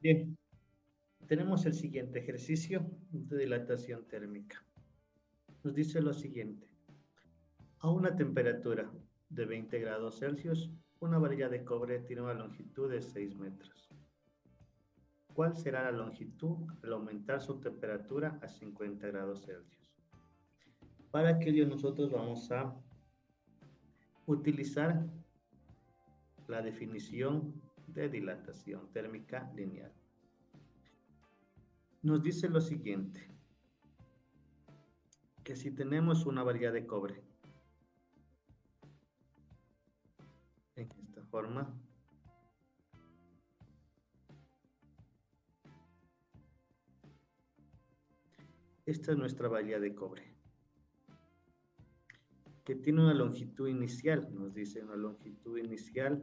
Bien, tenemos el siguiente ejercicio de dilatación térmica. Nos dice lo siguiente. A una temperatura de 20 grados Celsius, una varilla de cobre tiene una longitud de 6 metros. ¿Cuál será la longitud al aumentar su temperatura a 50 grados Celsius? Para aquello nosotros vamos a utilizar la definición de dilatación térmica lineal. Nos dice lo siguiente, que si tenemos una varilla de cobre en esta forma, esta es nuestra varilla de cobre, que tiene una longitud inicial, nos dice una longitud inicial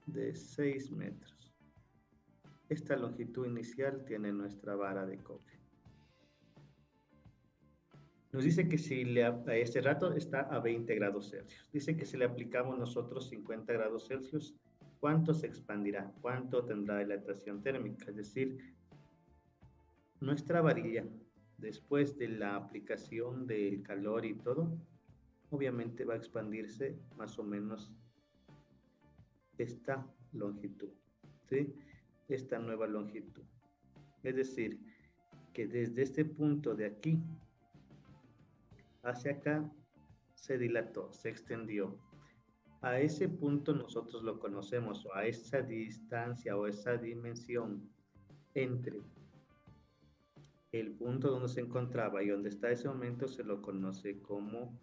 de 6 metros. Esta longitud inicial tiene nuestra vara de cobre. Nos dice que si a este rato está a 20 grados Celsius. Dice que si le aplicamos nosotros 50 grados Celsius, ¿cuánto se expandirá? ¿Cuánto tendrá dilatación térmica? Es decir, nuestra varilla, después de la aplicación del calor y todo, obviamente va a expandirse más o menos esta longitud, ¿sí? Esta nueva longitud. Es decir, que desde este punto de aquí hacia acá se dilató, se extendió. A ese punto nosotros lo conocemos, o a esa distancia o esa dimensión entre el punto donde se encontraba y donde está ese momento se lo conoce como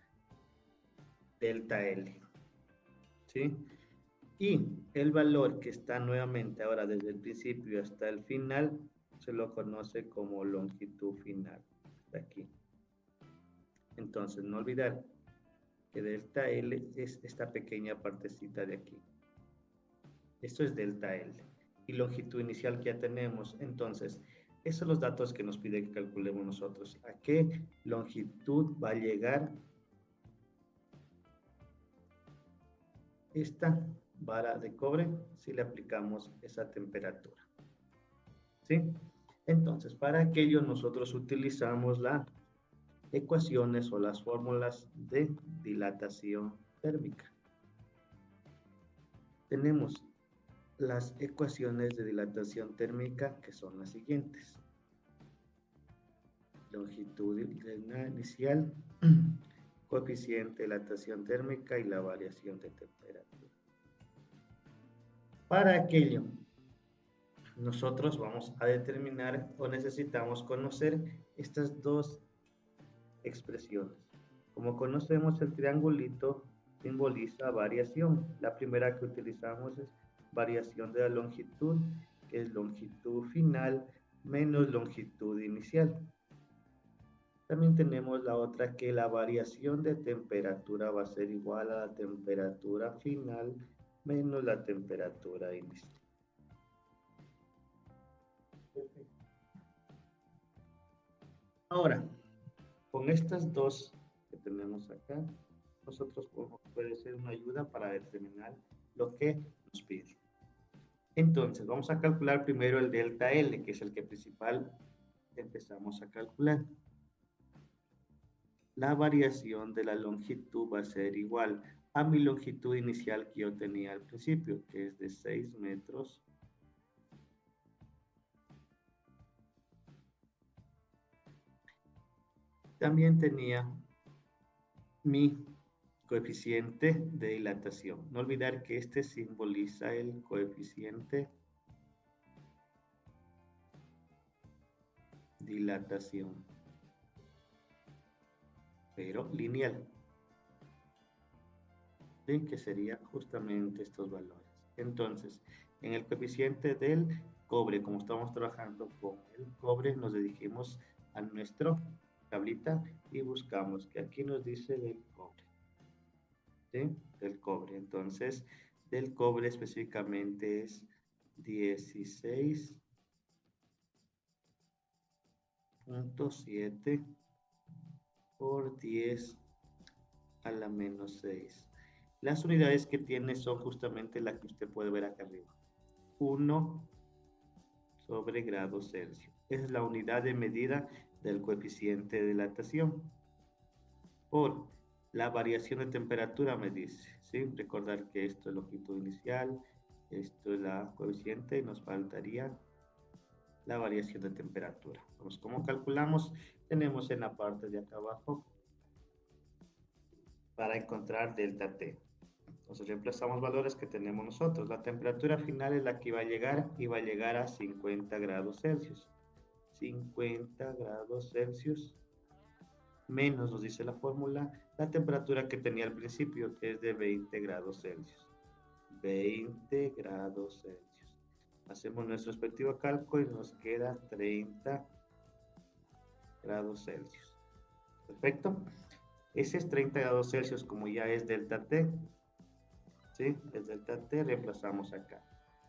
delta L, ¿sí? Y el valor que está nuevamente ahora desde el principio hasta el final se lo conoce como longitud final, de aquí. Entonces, no olvidar que delta L es esta pequeña partecita de aquí. Esto es delta L. Y longitud inicial que ya tenemos. Entonces, esos son los datos que nos pide que calculemos nosotros. ¿A qué longitud va a llegar esta vara de cobre si le aplicamos esa temperatura? ¿Sí? Entonces, para aquello nosotros utilizamos las ecuaciones o las fórmulas de dilatación térmica. Tenemos las ecuaciones de dilatación térmica que son las siguientes. Longitud inicial, coeficiente de dilatación térmica y la variación de temperatura. Para aquello, nosotros vamos a determinar o necesitamos conocer estas dos expresiones. Como conocemos, el triangulito simboliza variación. La primera que utilizamos es variación de la longitud, que es longitud final menos longitud inicial. También tenemos la otra que la variación de temperatura va a ser igual a la temperatura final menos la temperatura inicial. Ahora, con estas dos que tenemos acá, nosotros puede ser una ayuda para determinar lo que nos pide. Entonces, vamos a calcular primero el delta L, que es el que principal empezamos a calcular. La variación de la longitud va a ser igual a mi longitud inicial que yo tenía al principio, que es de 6 metros. También tenía mi coeficiente de dilatación. No olvidar que este simboliza el coeficiente dilatación, pero lineal, ¿sí? Que sería justamente estos valores. Entonces, en el coeficiente del cobre, como estamos trabajando con el cobre, nos dirigimos a nuestra tablita y buscamos que aquí nos dice del cobre, ¿sí? Del cobre. Entonces, del cobre específicamente es 16.7 por 10 a la menos 6. Las unidades que tiene son justamente las que usted puede ver acá arriba. 1 sobre grados Celsius. Esa es la unidad de medida del coeficiente de dilatación. Por la variación de temperatura me dice, ¿sí? Recordar que esto es longitud inicial, esto es la coeficiente y nos faltaría la variación de temperatura. Entonces, ¿cómo calculamos? Tenemos en la parte de acá abajo para encontrar delta T. Entonces reemplazamos valores que tenemos nosotros. La temperatura final es la que iba a llegar a 50 grados Celsius. 50 grados Celsius menos, nos dice la fórmula, la temperatura que tenía al principio, que es de 20 grados Celsius. 20 grados Celsius. Hacemos nuestro respectivo cálculo y nos queda 30 grados Celsius. Perfecto. Ese es 30 grados Celsius, como ya es delta T. ¿Sí? Es delta T, reemplazamos acá.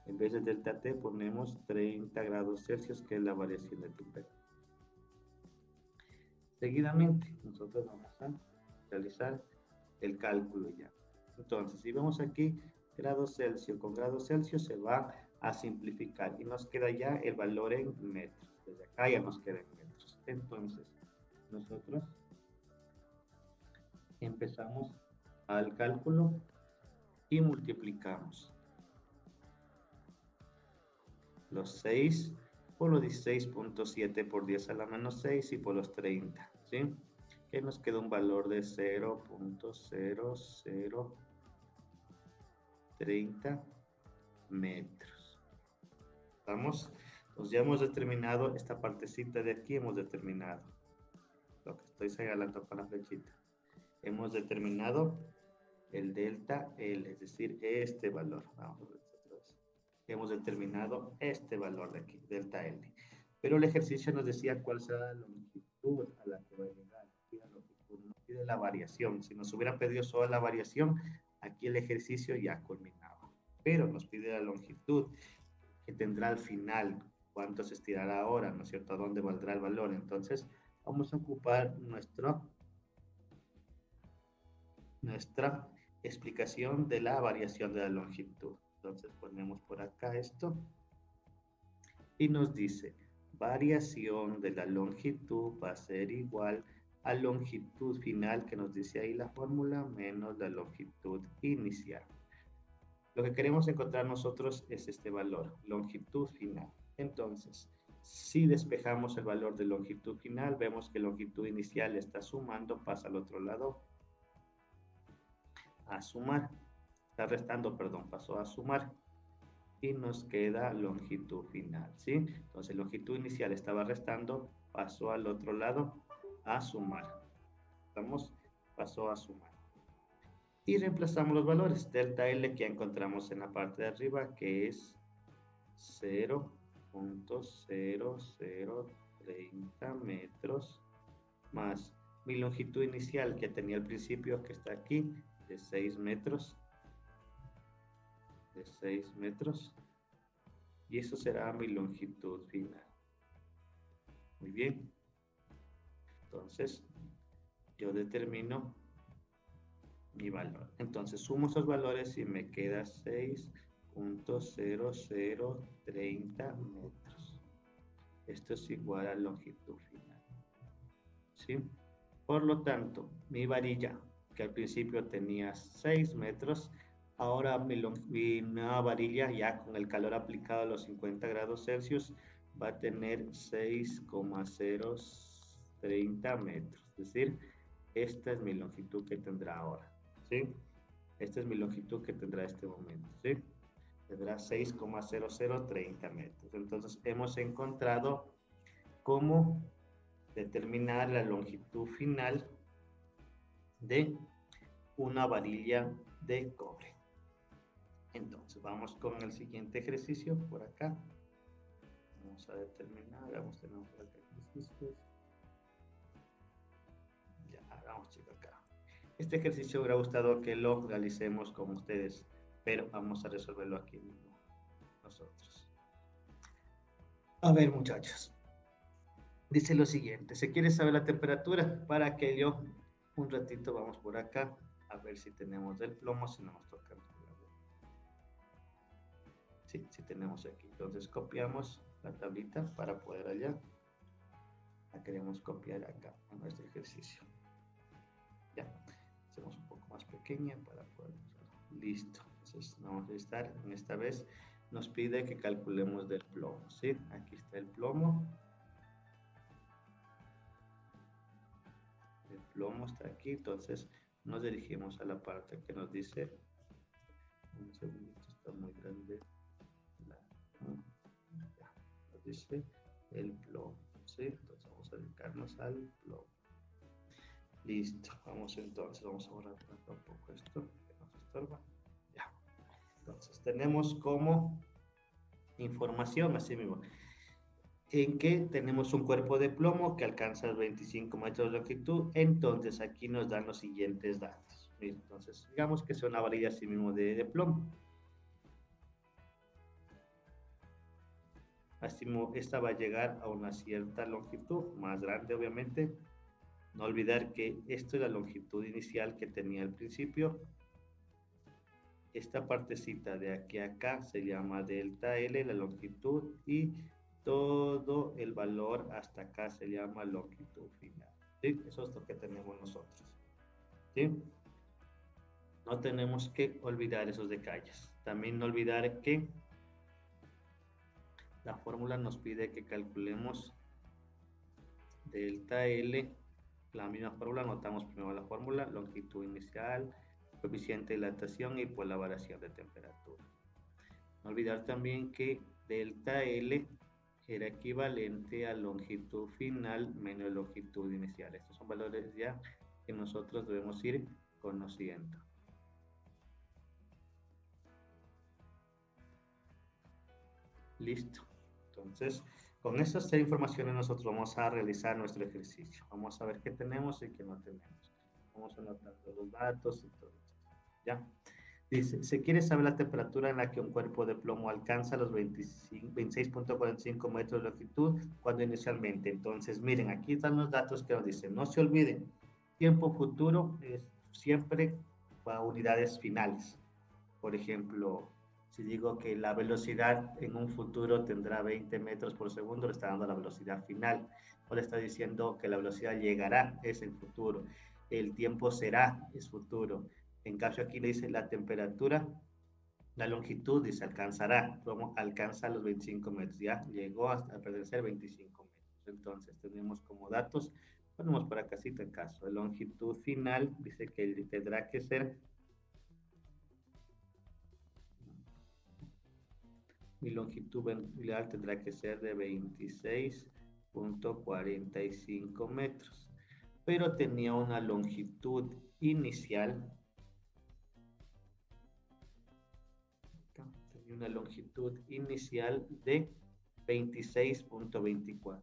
En vez de delta T ponemos 30 grados Celsius, que es la variación de temperatura. Seguidamente, nosotros vamos a realizar el cálculo ya. Entonces, si vemos aquí, grados Celsius con grados Celsius se va a simplificar y nos queda ya el valor en metros. Desde acá ya nos queda en metros. Entonces, nosotros empezamos al cálculo y multiplicamos los 6 por los 16.7 por 10 a la menos 6 y por los 30, ¿sí? Que nos queda un valor de 0.0030 metros. ¿Estamos? Pues ya hemos determinado esta partecita de aquí, hemos determinado lo que estoy señalando con la flechita. Hemos determinado el delta L, es decir, este valor. Vamos a ver otra vez. Hemos determinado este valor de aquí, delta L. Pero el ejercicio nos decía cuál será la longitud a la que va a llegar. La longitud no pide la variación. Si nos hubiera pedido solo la variación, aquí el ejercicio ya culminaba. Pero nos pide la longitud que tendrá al final, cuánto se estirará ahora, ¿no es cierto? ¿A dónde valdrá el valor? Entonces, vamos a ocupar nuestra explicación de la variación de la longitud. Entonces ponemos por acá esto y nos dice variación de la longitud va a ser igual a longitud final, que nos dice ahí la fórmula, menos la longitud inicial. Lo que queremos encontrar nosotros es este valor, longitud final. Entonces, si despejamos el valor de longitud final, vemos que longitud inicial está sumando, pasa al otro lado a sumar, está restando, perdón, pasó a sumar y nos queda longitud final, ¿sí? Entonces longitud inicial estaba restando, pasó al otro lado a sumar. ¿Estamos? Pasó a sumar. Y reemplazamos los valores, delta L que ya encontramos en la parte de arriba, que es 0.0030 metros, más mi longitud inicial que tenía al principio, que está aquí, de 6 metros, y eso será mi longitud final. Muy bien, entonces yo determino mi valor. Entonces sumo esos valores y me queda 6.0030 metros. Esto es igual a longitud final, ¿sí? Por lo tanto, mi varilla, que al principio tenía 6 metros, ahora mi nueva varilla, ya con el calor aplicado a los 50 grados Celsius, va a tener 6.030 metros. Es decir, esta es mi longitud que tendrá ahora, ¿sí? Esta es mi longitud que tendrá este momento, ¿sí? Tendrá 6.0030 metros. Entonces, hemos encontrado cómo determinar la longitud final de una varilla de cobre. Entonces vamos con el siguiente ejercicio por acá. Vamos a determinar, vamos a tener por acá ejercicios. Ya, vamos chicos acá. Este ejercicio me hubiera gustado que lo realicemos con ustedes, pero vamos a resolverlo aquí mismo nosotros. A ver muchachos, dice lo siguiente, se quiere saber la temperatura. Para que yo un ratito vamos por acá A ver si tenemos del plomo, si no nos toca. Sí, sí tenemos aquí. Entonces copiamos la tablita para poder allá. La queremos copiar acá en nuestro ejercicio. Ya, hacemos un poco más pequeña para poder usar. Listo. Entonces vamos a estar, en esta vez nos pide que calculemos del plomo. ¿Sí? Aquí está el plomo. El plomo está aquí, entonces nos dirigimos a la parte que nos dice, un segundito, está muy grande, nos dice el plomo, ¿sí? Entonces vamos a dedicarnos al plomo. Listo, vamos entonces, vamos a borrar un poco esto, que nos estorba. Ya, entonces tenemos como información, así mismo, en que tenemos un cuerpo de plomo que alcanza 25 metros de longitud, entonces aquí nos dan los siguientes datos. Entonces, digamos que es una varilla así mismo de plomo. Así mismo, esta va a llegar a una cierta longitud, más grande obviamente. No olvidar que esto es la longitud inicial que tenía al principio. Esta partecita de aquí a acá se llama delta L, la longitud, y todo el valor hasta acá se llama longitud final. ¿Sí? Eso es lo que tenemos nosotros. ¿Sí? No tenemos que olvidar esos detalles. También no olvidar que la fórmula nos pide que calculemos delta L, la misma fórmula, anotamos primero la fórmula, longitud inicial, coeficiente de dilatación y pues la variación de temperatura. No olvidar también que delta L era equivalente a longitud final menos longitud inicial. Estos son valores ya que nosotros debemos ir conociendo. Listo. Entonces, con estas tres informaciones nosotros vamos a realizar nuestro ejercicio. Vamos a ver qué tenemos y qué no tenemos. Vamos a anotar los datos y todo esto. ¿Ya? Dice, se quiere saber la temperatura en la que un cuerpo de plomo alcanza los 26.45 metros de longitud cuando inicialmente. Entonces, miren, aquí están los datos que nos dicen. No se olviden, tiempo futuro es siempre a unidades finales. Por ejemplo, si digo que la velocidad en un futuro tendrá 20 metros por segundo, le está dando la velocidad final. O le está diciendo que la velocidad llegará, es el futuro. El tiempo será, es futuro. En cambio aquí le dice la temperatura, la longitud, dice alcanzará. ¿Cómo alcanza los 25 metros? Ya llegó hasta pertenecer 25 metros. Entonces tenemos como datos, ponemos por acá si te caso. La longitud final dice que tendrá que ser, mi longitud final tendrá que ser de 26.45 metros. Pero tenía una longitud inicial, una longitud inicial de 26.24.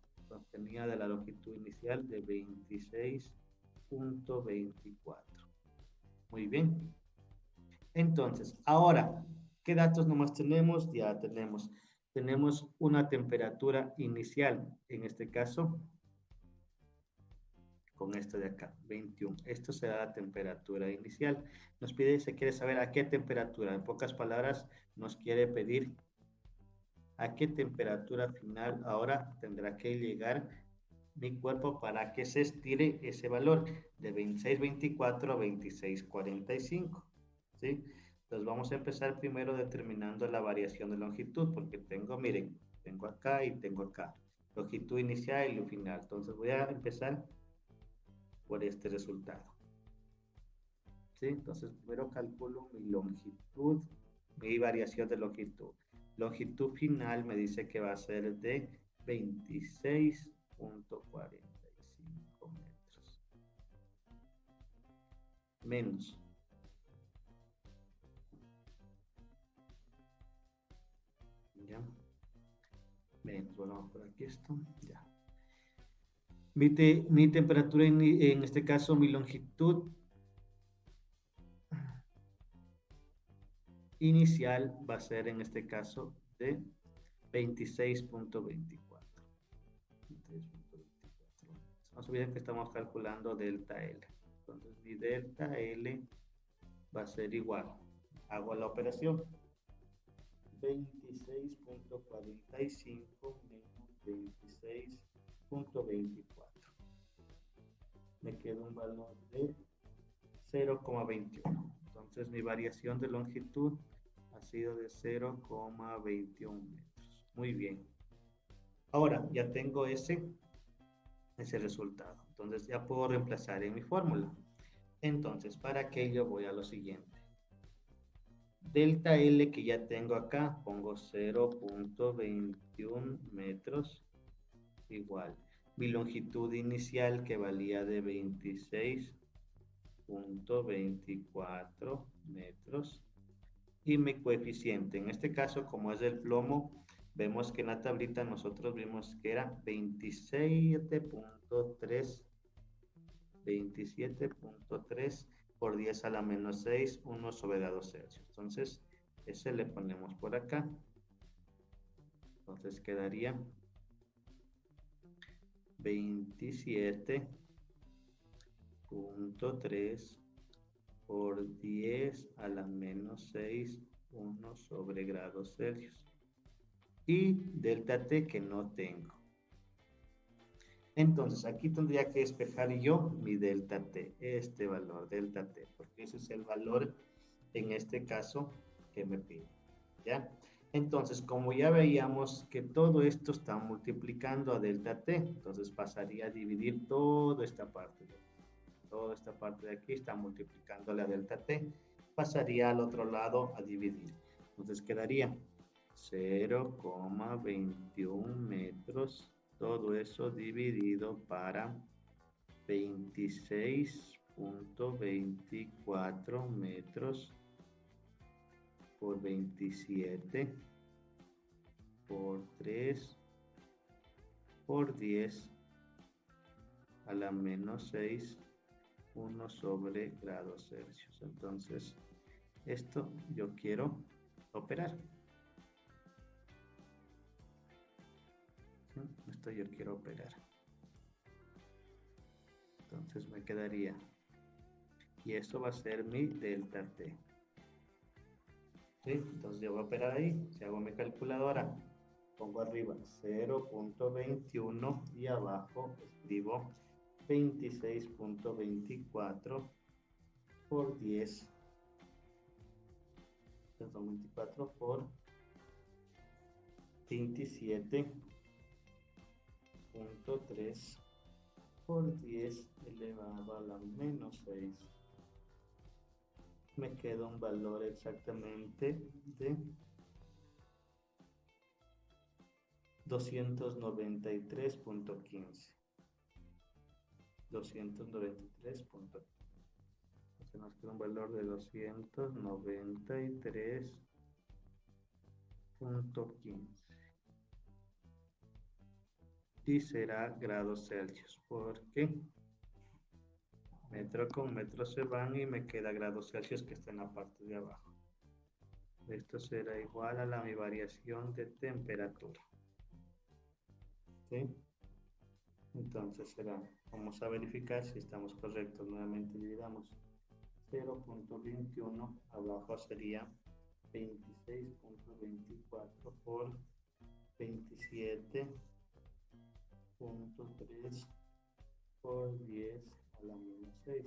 Tenía de la longitud inicial de 26.24. Muy bien. Entonces, ahora, ¿qué datos nomás tenemos? Ya tenemos una temperatura inicial, en este caso, con esto de acá, 21. Esto será la temperatura inicial. Nos pide, se quiere saber a qué temperatura. En pocas palabras, nos quiere pedir a qué temperatura final ahora tendrá que llegar mi cuerpo para que se estire ese valor de 26.24 a 26.45. ¿Sí? Entonces vamos a empezar primero determinando la variación de longitud, porque tengo, miren, tengo acá y tengo acá. Longitud inicial y lo final. Entonces voy a empezar por este resultado. ¿Sí? Entonces primero calculo mi longitud, mi variación de longitud. Longitud final me dice que va a ser de 26.45 metros. Menos. ¿Ya? Menos. Bueno, vamos por aquí esto. Ya. Mi temperatura en este caso, mi longitud inicial va a ser en este caso de 26.24. No se olviden que estamos calculando delta L. Entonces mi delta L va a ser igual. Hago la operación. 26.45 menos 26.24. Me queda un valor de 0,21. Entonces mi variación de longitud ha sido de 0,21 metros. Muy bien. Ahora ya tengo ese resultado. Entonces ya puedo reemplazar en mi fórmula. Entonces para aquello voy a lo siguiente. Delta L que ya tengo acá, pongo 0.21 metros igual. Mi longitud inicial que valía de 26.24 metros. Y mi coeficiente, en este caso como es del plomo, vemos que en la tablita nosotros vimos que era 27.3 por 10 a la menos 6, 1 sobre grados Celsius. Entonces, ese le ponemos por acá. Entonces quedaría 27.3 por 10 a la menos 6, 1 sobre grados Celsius. Y delta T que no tengo. Entonces, aquí tendría que despejar yo mi delta T, este valor, delta T, porque ese es el valor, en este caso, que me pide, ¿ya? Entonces, como ya veíamos que todo esto está multiplicando a delta T, entonces pasaría a dividir toda esta parte de aquí. Toda esta parte de aquí está multiplicando la delta T, pasaría al otro lado a dividir. Entonces quedaría 0,21 metros, todo eso dividido para 26.24 metros por 27 por 3 por 10 a la menos 6, 1 sobre grados Celsius. Entonces, esto yo quiero operar. Esto yo quiero operar. Entonces me quedaría. Y esto va a ser mi delta T. ¿Sí? Entonces yo voy a operar ahí. Si hago mi calculadora, pongo arriba 0.21 y abajo escribo 26.24 por 10. Perdón, 24 por 27.3 por 10 elevado a la menos 6. Me queda un valor exactamente de 293.15. 293.15. Entonces nos queda un valor de 293.15. Y será grados Celsius, porque metro con metro se van y me queda grados Celsius que está en la parte de abajo. Esto será igual a mi variación de temperatura. ¿Sí? Entonces será, vamos a verificar si estamos correctos. Nuevamente dividamos 0.21, abajo sería 26.24 por 27.3 por 10 a la menos 6.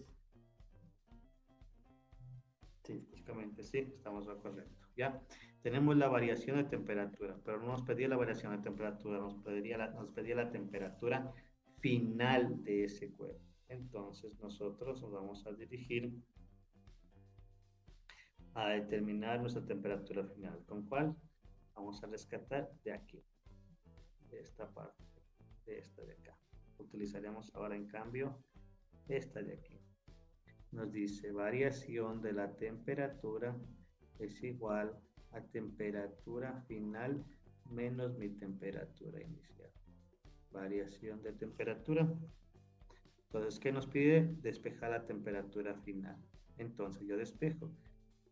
Sí, básicamente sí, estamos de correcto. Ya tenemos la variación de temperatura, pero no nos pedía la variación de temperatura, nos pedía la temperatura final de ese cuerpo. Entonces nosotros nos vamos a dirigir a determinar nuestra temperatura final. ¿Con cuál? Vamos a rescatar de aquí, de esta parte, de esta de acá. Utilizaremos ahora en cambio esta de aquí. Nos dice variación de la temperatura es igual a temperatura final menos mi temperatura inicial. Variación de temperatura. Entonces, ¿qué nos pide? Despejar la temperatura final. Entonces, yo despejo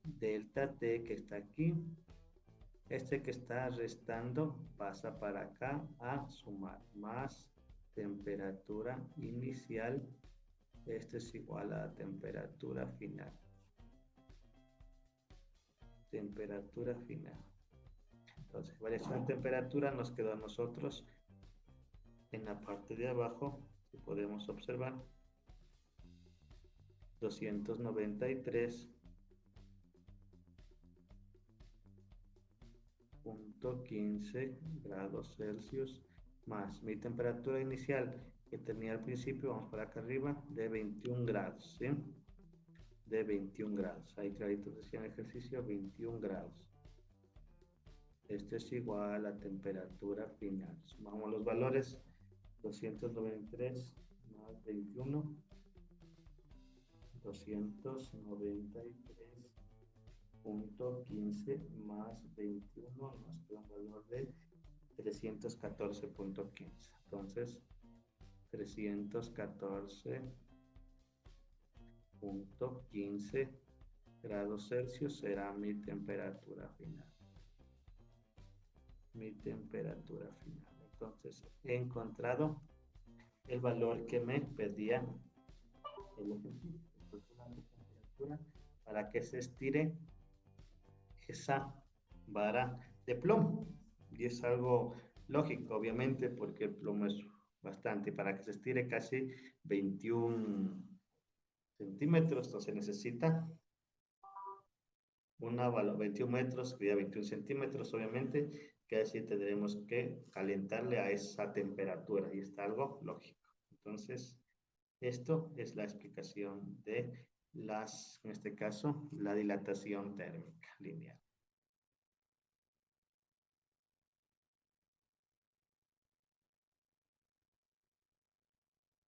delta T que está aquí. Este que está restando pasa para acá a sumar. Más temperatura inicial. Este es igual a la temperatura final. temperatura final. Entonces, variación de temperatura nos quedó a nosotros en la parte de abajo, si podemos observar, 293.15 grados Celsius más mi temperatura inicial que tenía al principio, vamos por acá arriba, de 21 grados, ¿sí? De 21 grados. Ahí clarito decía en el ejercicio 21 grados. Esto es igual a la temperatura final. Sumamos los valores. 293 más 21. 293.15 más 21 nos queda un valor de 314.15. Entonces, 314.15 grados Celsius será mi temperatura final. Mi temperatura final. Entonces, he encontrado el valor que me pedía el ejercicio. Temperatura para que se estire esa vara de plomo. Y es algo lógico, obviamente, porque el plomo es bastante. Para que se estire casi 21 centímetros, entonces necesita una 21 metros, sería 21 centímetros, obviamente, que así tendremos que calentarle a esa temperatura. Y está algo lógico. Entonces, esto es la explicación de en este caso, la dilatación térmica lineal.